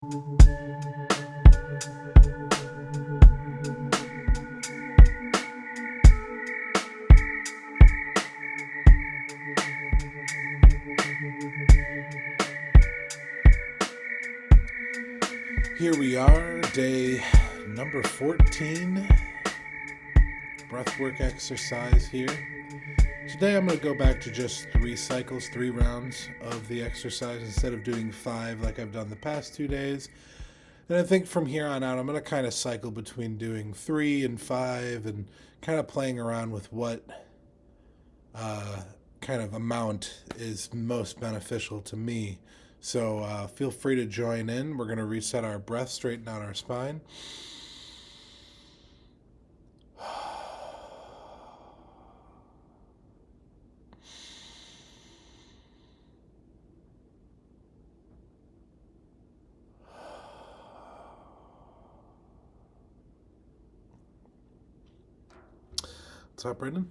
Here we are, day number 14, breathwork exercise here. Today I'm going to go back to just 3 cycles, 3 rounds of the exercise instead of doing 5 like I've done the past 2 days. And I think from here on out I'm going to kind of cycle between doing 3 and 5 and kind of playing around with what kind of amount is most beneficial to me. So feel free to join in. We're going to reset our breath, straighten out our spine. What's up, Brendan?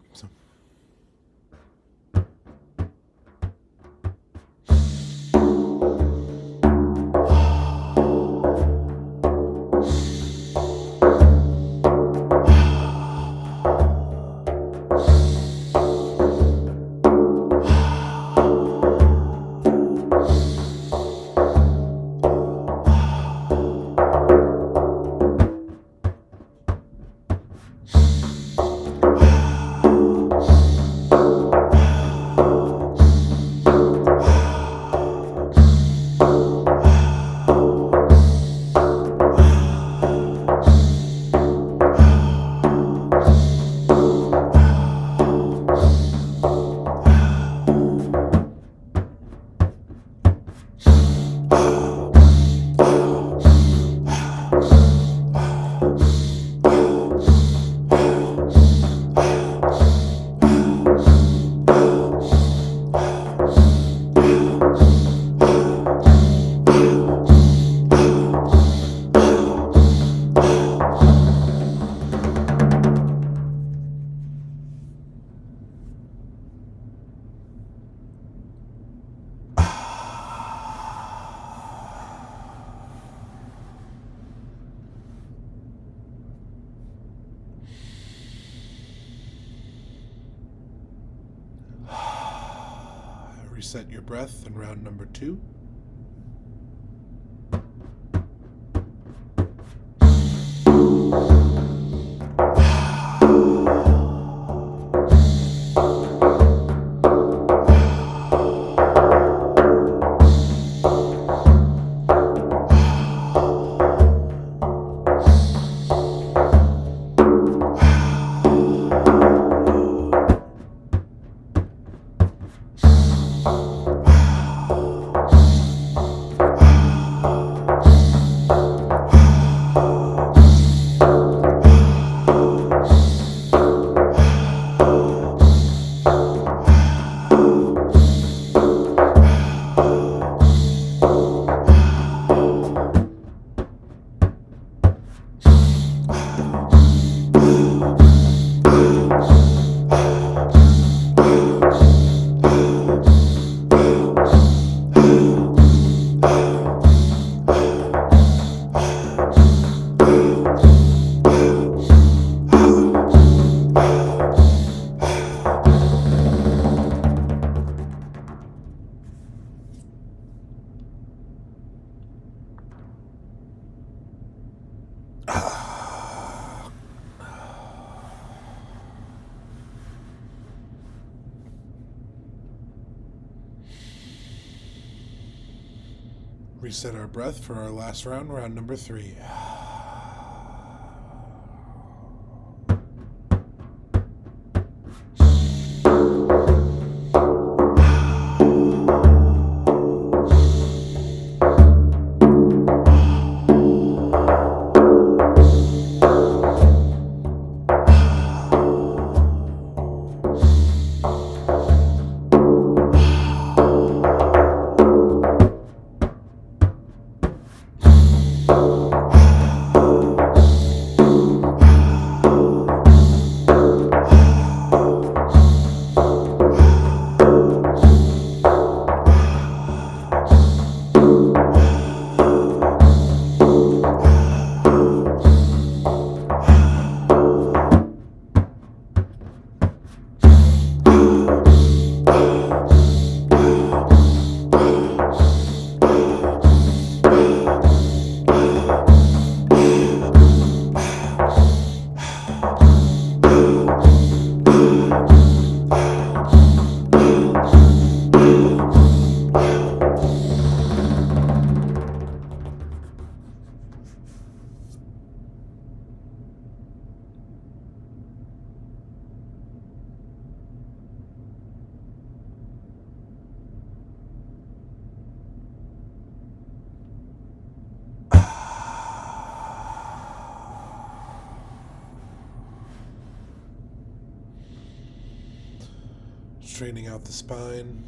Reset your breath in round number 2. Reset our breath for our last round, round number 3. Straightening out the spine,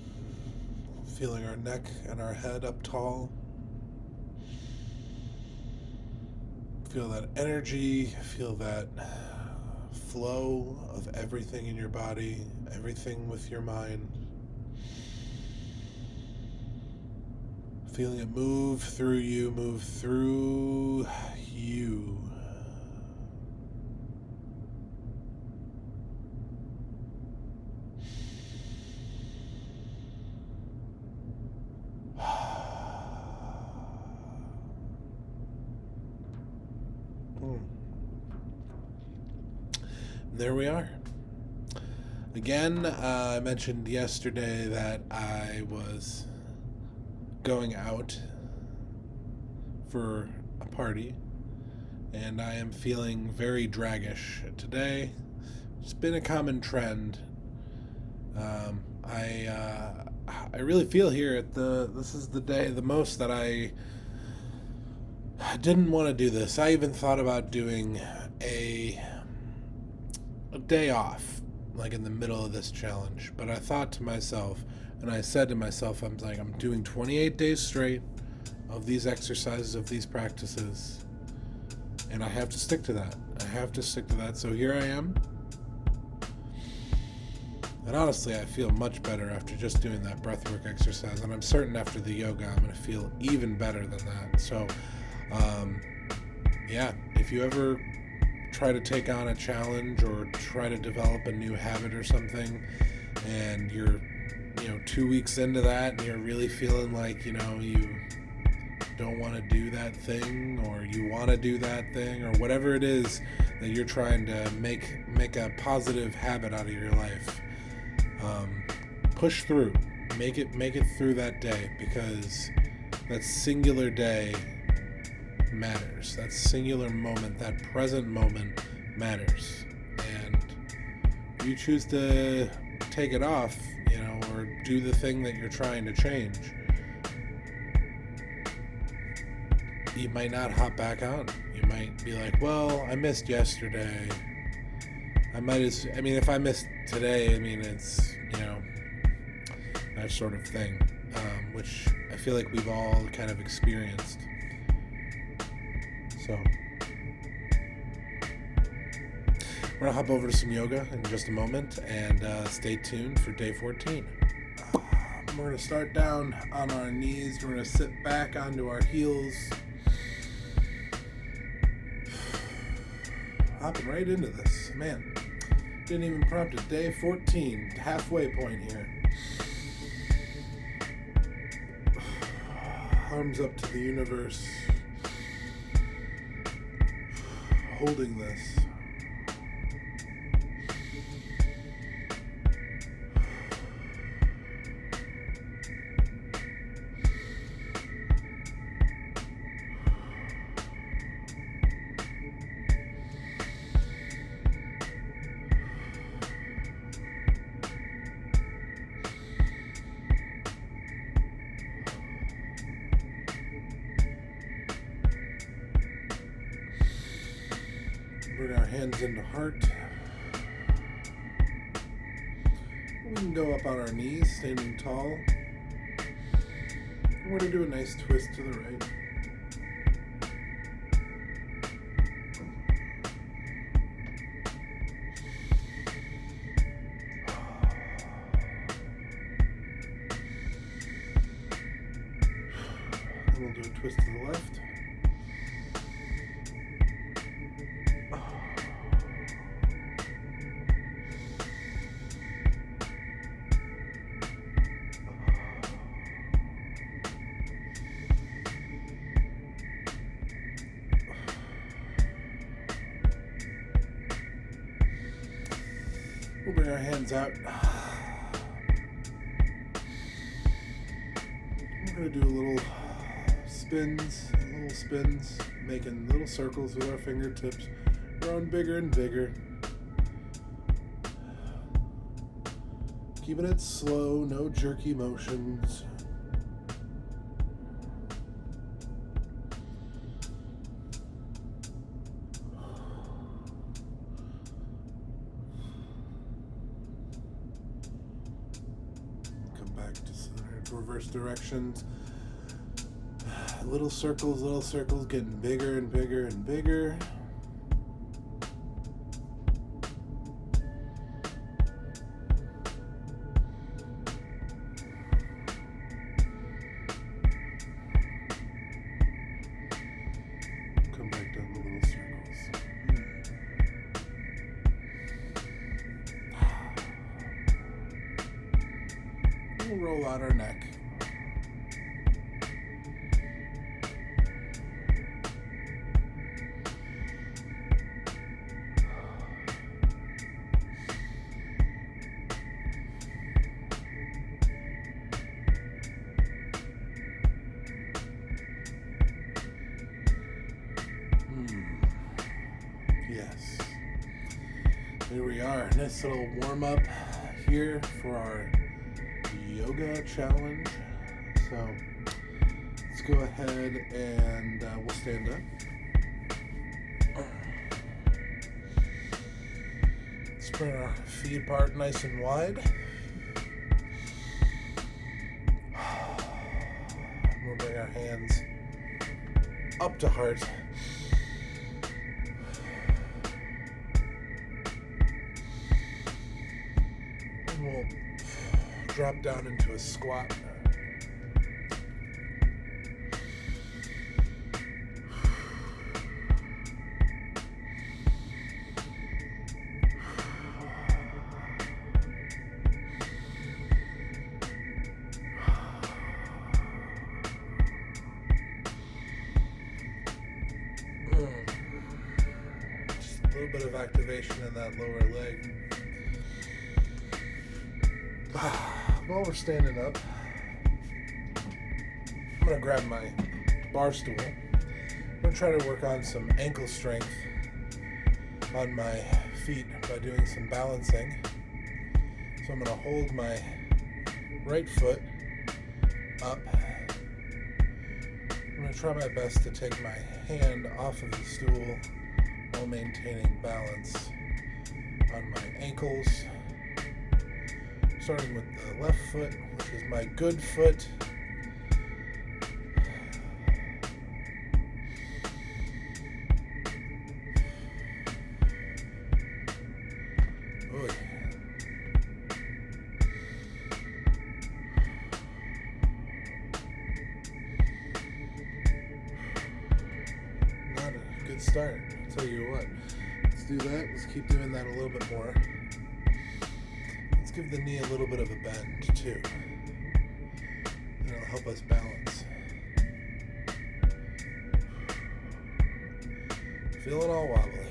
feeling our neck and our head up tall. Feel that energy, feel that flow of everything in your body, everything with your mind. Feeling it move through you, move through you. There we are. Again, I mentioned yesterday that I was going out for a party, and I am feeling very draggish today. It's been a common trend. I really feel here at this is the day the most that I didn't want to do this. I even thought about doing a day off, like in the middle of this challenge. But I thought to myself, and I said to myself, I'm doing 28 days straight of these exercises, of these practices, and I have to stick to that. So here I am. And honestly, I feel much better after just doing that breathwork exercise, and I'm certain after the yoga I'm going to feel even better than that. So, if you ever try to take on a challenge or try to develop a new habit or something, and you're 2 weeks into that and you're really feeling like you don't want to do that thing, or you want to do that thing, or whatever it is that you're trying to make a positive habit out of your life, push through, make it through that day, because that singular day matters. That singular moment, that present moment matters. And if you choose to take it off, or do the thing that you're trying to change, you might not hop back on. You might be like, well, I missed yesterday. If I missed today, it's, that sort of thing, which I feel like we've all kind of experienced. So, we're going to hop over to some yoga in just a moment, and stay tuned for day 14. We're going to start down on our knees. We're going to sit back onto our heels. Hopping right into this. Man, didn't even prompt it. Day 14, halfway point here. Arms up to the universe. Holding this. Bring our hands into heart. We can go up on our knees, standing tall. We're going to do a nice twist to the right. And we'll do a twist to the left. We'll bring our hands out. We're going to do little spins, making little circles with our fingertips, growing bigger and bigger. Keeping it slow, no jerky motions. reverse directions. Little circles, getting bigger and bigger and bigger. Come back down the little circles. We'll roll out our neck. Yes. Here we are. Nice little warm up here for our yoga challenge. So let's go ahead and we'll stand up. Spread our feet apart nice and wide. We'll bring our hands up to heart. We'll drop down into a squat. Just a little bit of activation in that lower leg. While we're standing up, I'm going to grab my bar stool. I'm going to try to work on some ankle strength on my feet by doing some balancing. So I'm going to hold my right foot up. I'm going to try my best to take my hand off of the stool while maintaining balance on my ankles. Starting with the left foot, which is my good foot. Oy. Not a good start, I'll tell you what. Let's do that. Let's keep doing that a little bit more. Let's give the knee a little bit of a bend too. It'll help us balance. Feeling all wobbly.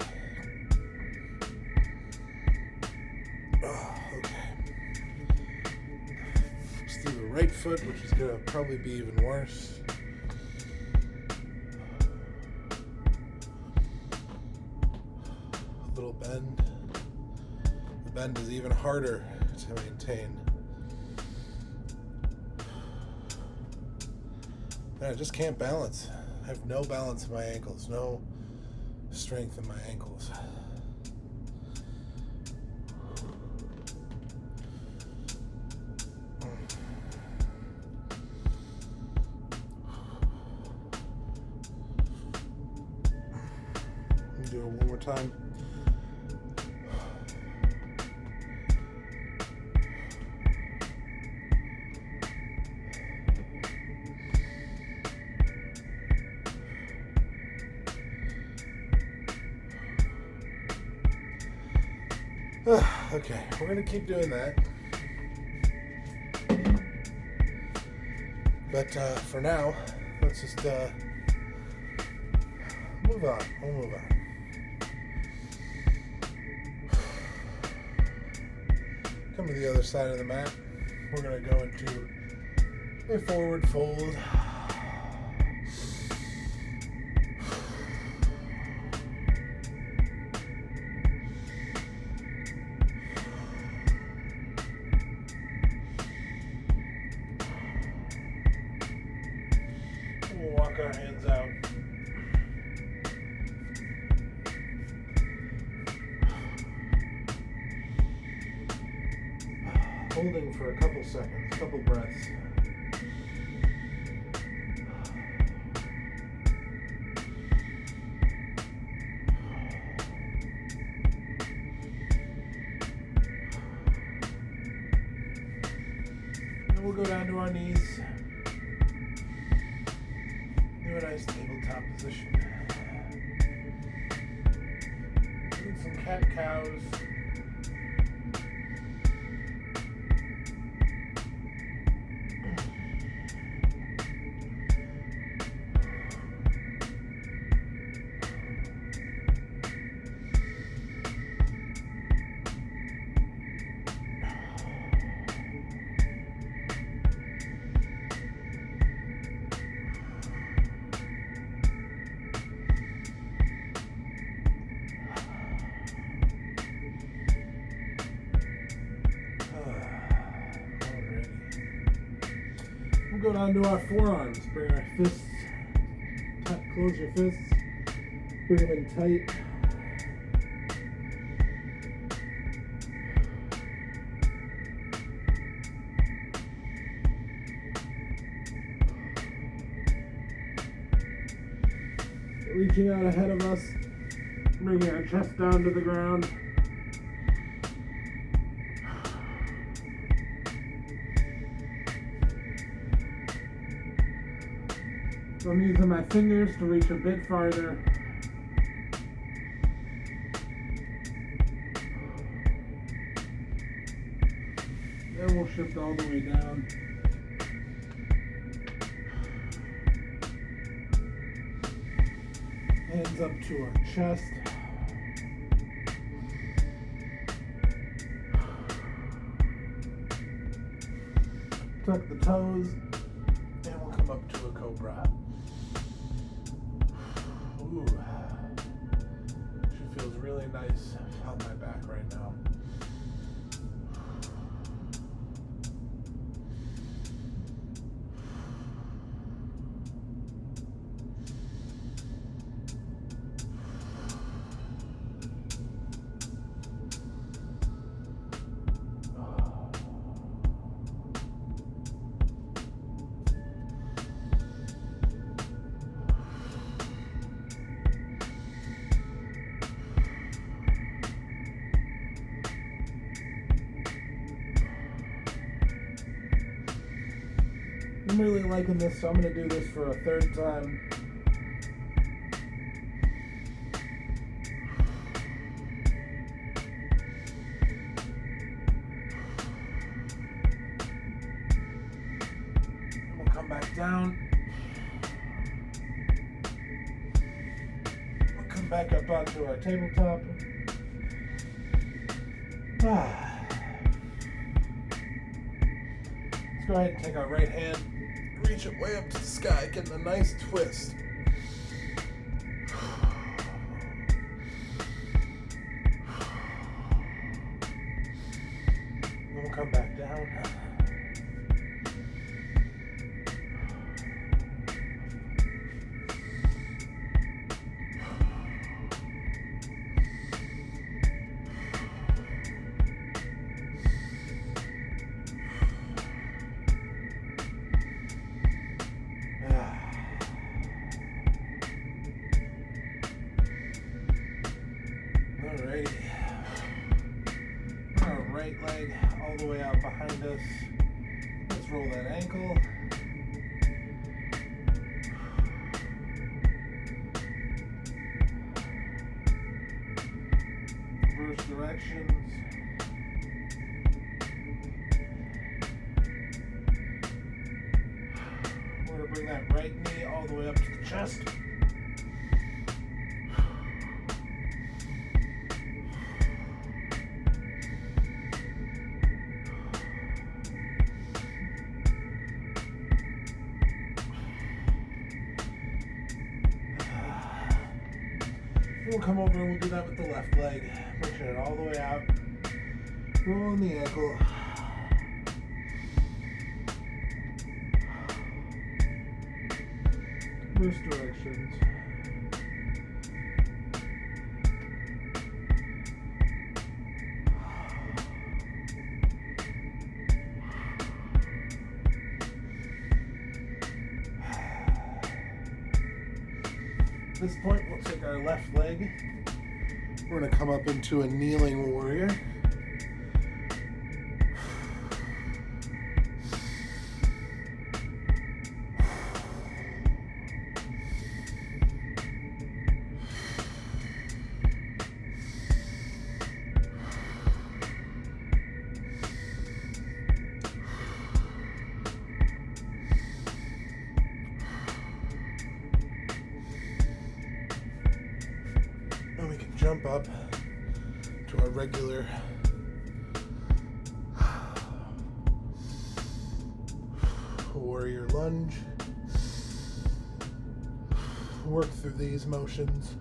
Oh, okay. Let's do the right foot, which is going to probably be even worse. A little bend. The bend is even harder to maintain. And I just can't balance. I have no balance in my ankles, no strength in my ankles. Do it one more time. Okay, we're going to keep doing that. But for now, let's just move on. We'll move on. Come to the other side of the mat. We're going to go into a forward fold. We'll walk our hands out. Holding for a couple seconds, couple breaths. we'll go down to our knees. Do a nice tabletop position. Do some cat-cows. We'll go down to our forearms. Bring our fists, close your fists, bring them in tight. Reaching out ahead of us, bringing our chest down to the ground. So I'm using my fingers to reach a bit farther. Then we'll shift all the way down. Hands up to our chest. Tuck the toes, and we'll come up to a cobra. Ooh, she feels really nice on my back right now. I'm really liking this, so I'm going to do this for a third time. And we'll come back down. We'll come back up onto our tabletop. Let's go ahead and take our right hand, reach it way up to the sky, getting a nice twist. Then we'll come back down. Alrighty. Our right leg all the way out behind us. Let's roll that ankle. Reverse directions. We're going to bring that right knee all the way up to the chest. We'll come over and we'll do that with the left leg. Pushing it all the way out. Rolling the ankle. Reverse directions. At this point, we'll take our left leg. We're going to come up into a kneeling warrior. jump up to our regular warrior lunge. Work through these motions.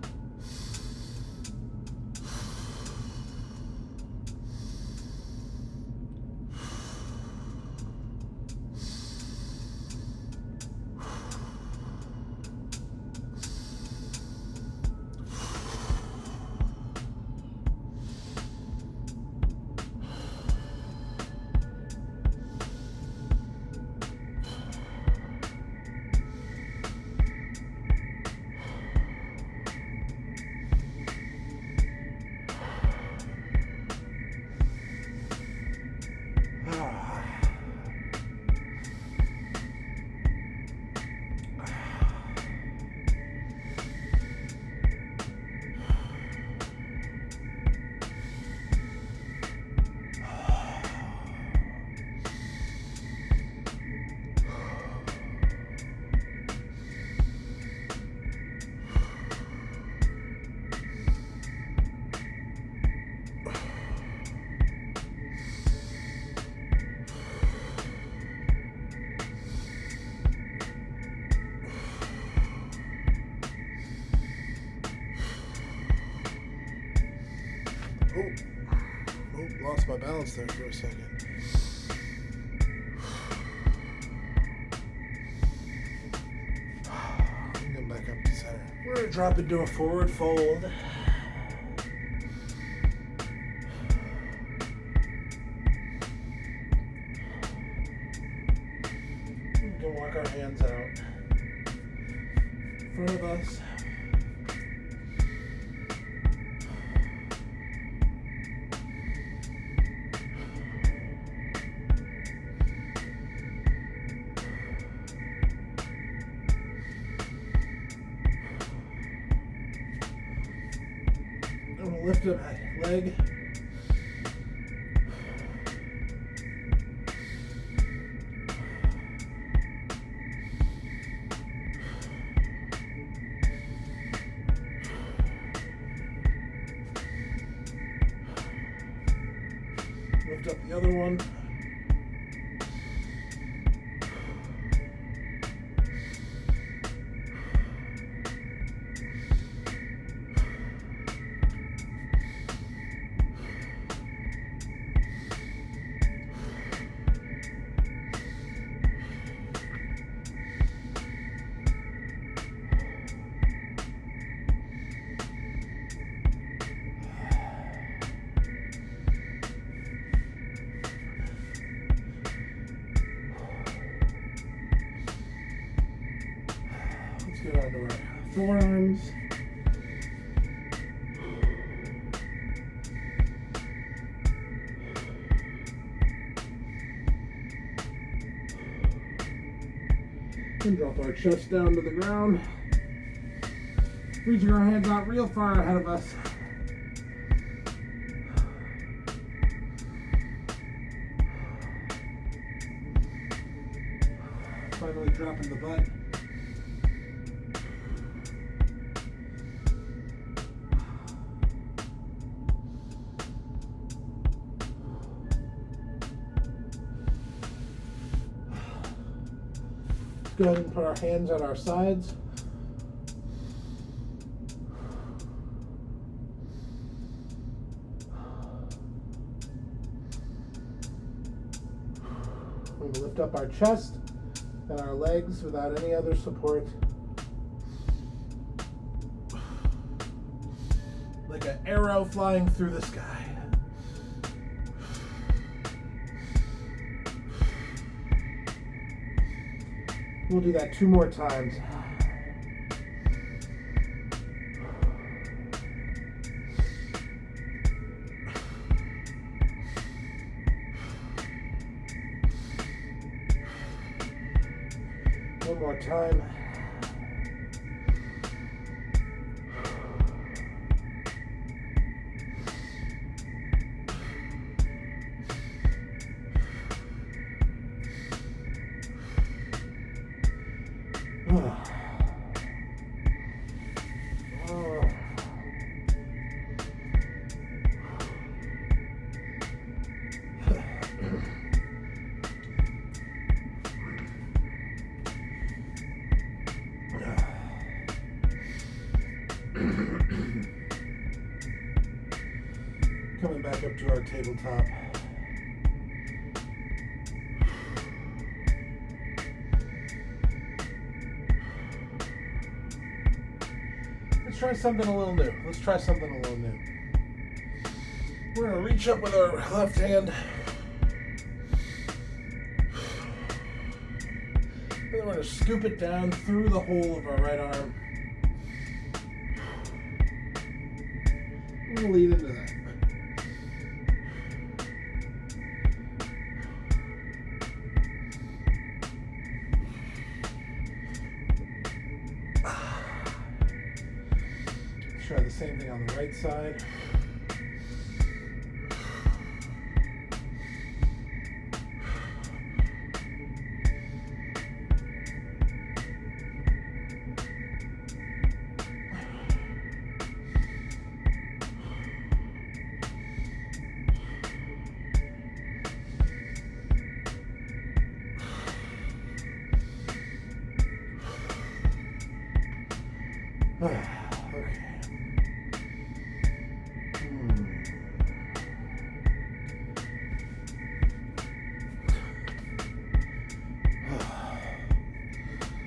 Lost my balance there for a second. Come back up to center. We're going to drop into a forward fold. We can walk our hands out in front of us. Lift up my leg. Lift up the other one. Let's get onto our forearms. And drop our chest down to the ground. Reaching our hands out real far ahead of us. Finally dropping the butt. Go ahead and put our hands at our sides. We're going to lift up our chest and our legs without any other support. Like an arrow flying through the sky. We'll do that 2 more times. One more time. Coming back up to our tabletop. Let's try something a little new. We're going to reach up with our left hand. And then we're going to scoop it down through the hole of our right arm. I'm going to lead into that. Let's try the same thing on the right side. Okay.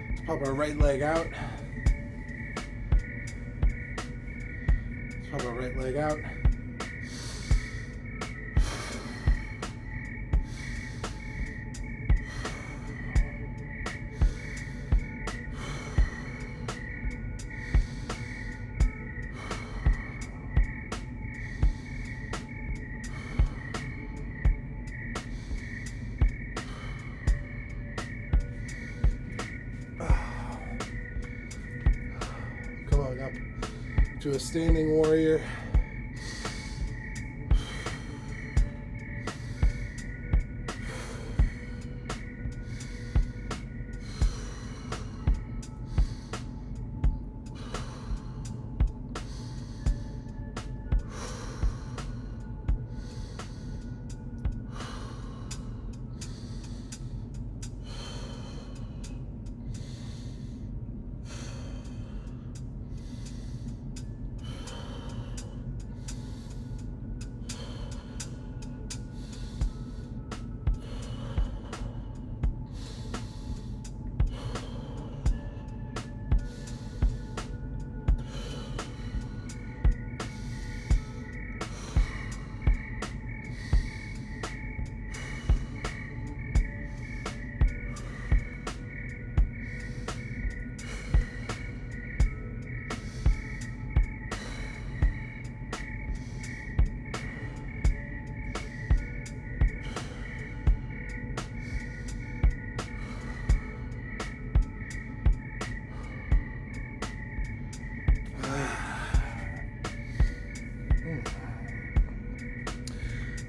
Let's pop our right leg out. Coming up to a standing warrior.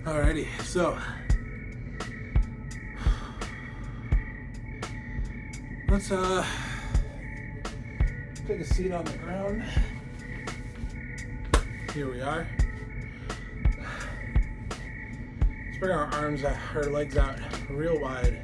Alrighty, so let's take a seat on the ground. Here we are. Let's bring our arms out, our legs out real wide.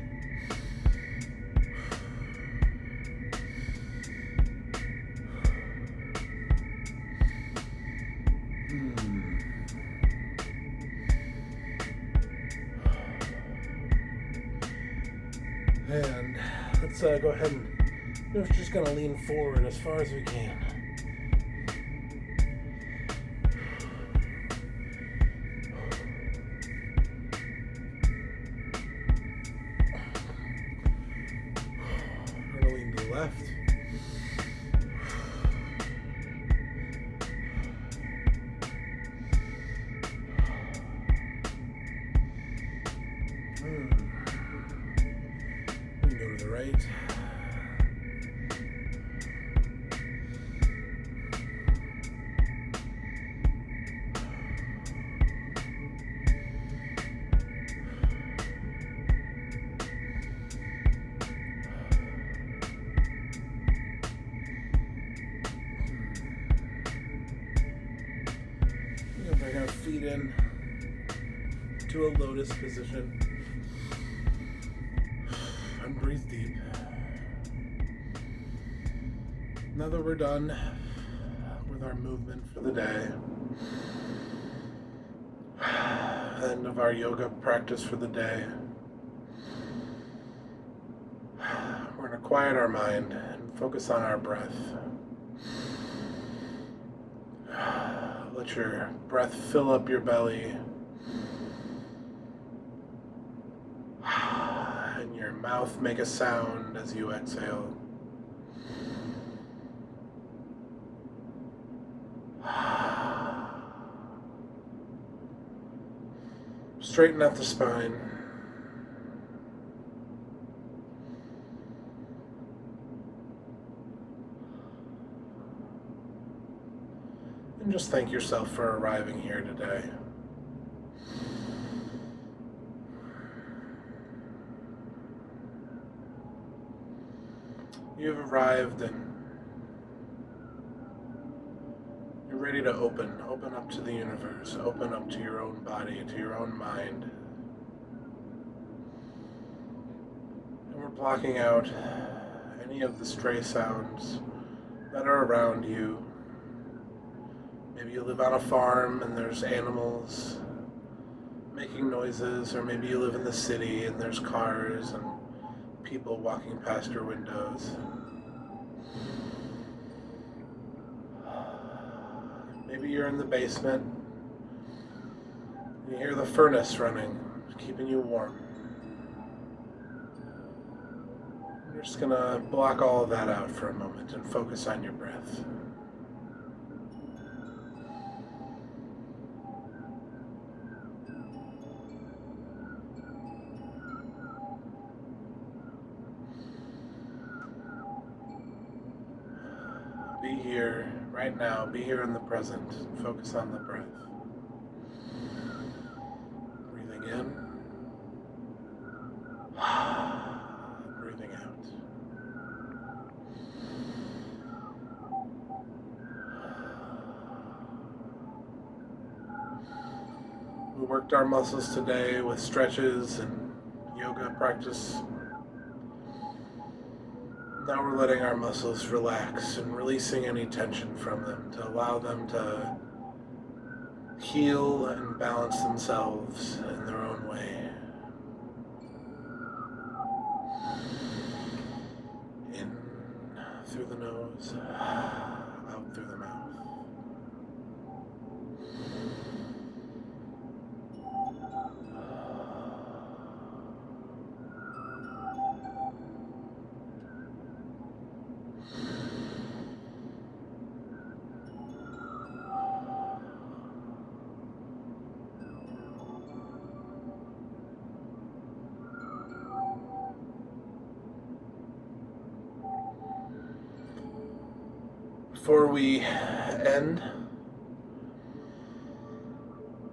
And let's go ahead and we're just going to lean forward as far as we can. We're going to lean to the left. We can go to the right. Bring our feet in to a lotus position and breathe deep. Now that we're done with our movement for the day. End of our yoga practice for the day. We're going to quiet our mind and focus on our breath. Let your breath fill up your belly. And your mouth make a sound as you exhale. Straighten out the spine. And just thank yourself for arriving here today. You've arrived and you're ready to open up to the universe, open up to your own body, to your own mind. And we're blocking out any of the stray sounds that are around you. Maybe you live on a farm and there's animals making noises, or maybe you live in the city and there's cars and people walking past your windows. Maybe you're in the basement. You hear the furnace running, keeping you warm. You're just gonna block all of that out for a moment and focus on your breath. Be here right now, be here in the present. Focus on the breath. Breathing in. Breathing out. We worked our muscles today with stretches and yoga practice. Now we're letting our muscles relax and releasing any tension from them to allow them to heal and balance themselves in their own way. In through the nose, out through the mouth. Before we end, I'm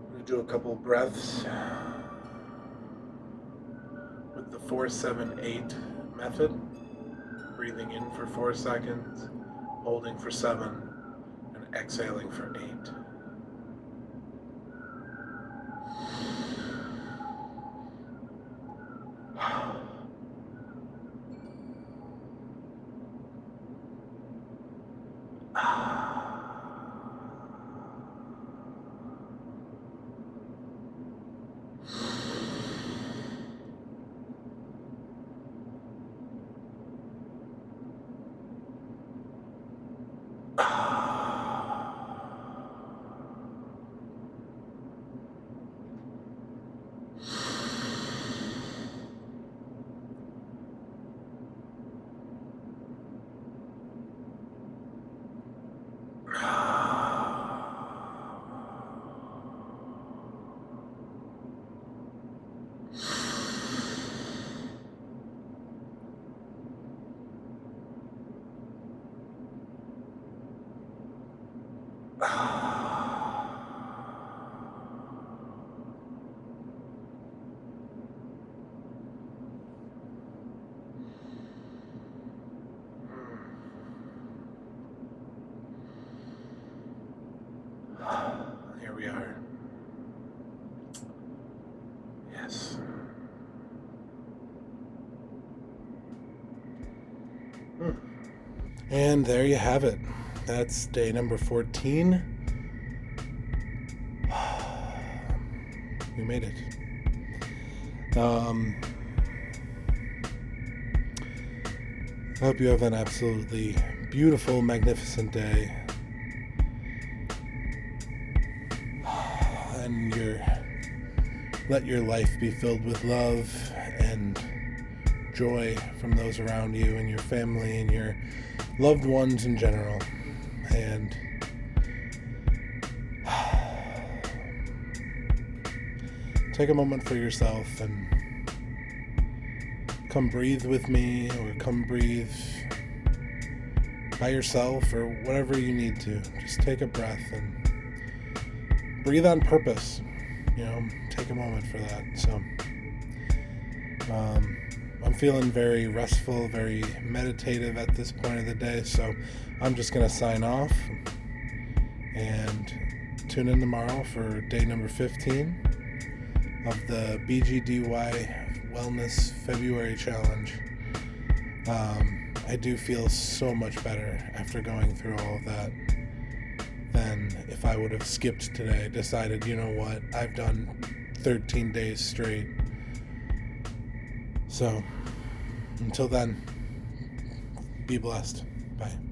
going to do a couple breaths with the 4-7-8 method. Breathing in for 4 seconds, holding for 7, and exhaling for 8. Here we are. Yes. And there you have it. That's day number 14. We made it. I hope you have an absolutely beautiful, magnificent day. And let your life be filled with love and joy from those around you and your family and your loved ones in general. And take a moment for yourself and come breathe with me, or come breathe by yourself, or whatever you need to. Just take a breath and breathe on purpose. Take a moment for that. So I'm feeling very restful, very meditative at this point of the day, so I'm just going to sign off and tune in tomorrow for day number 15 of the bGdy Wellness February Challenge. I do feel so much better after going through all of that than if I would have skipped today, decided, you know what, I've done 13 days straight. So, until then, be blessed. Bye.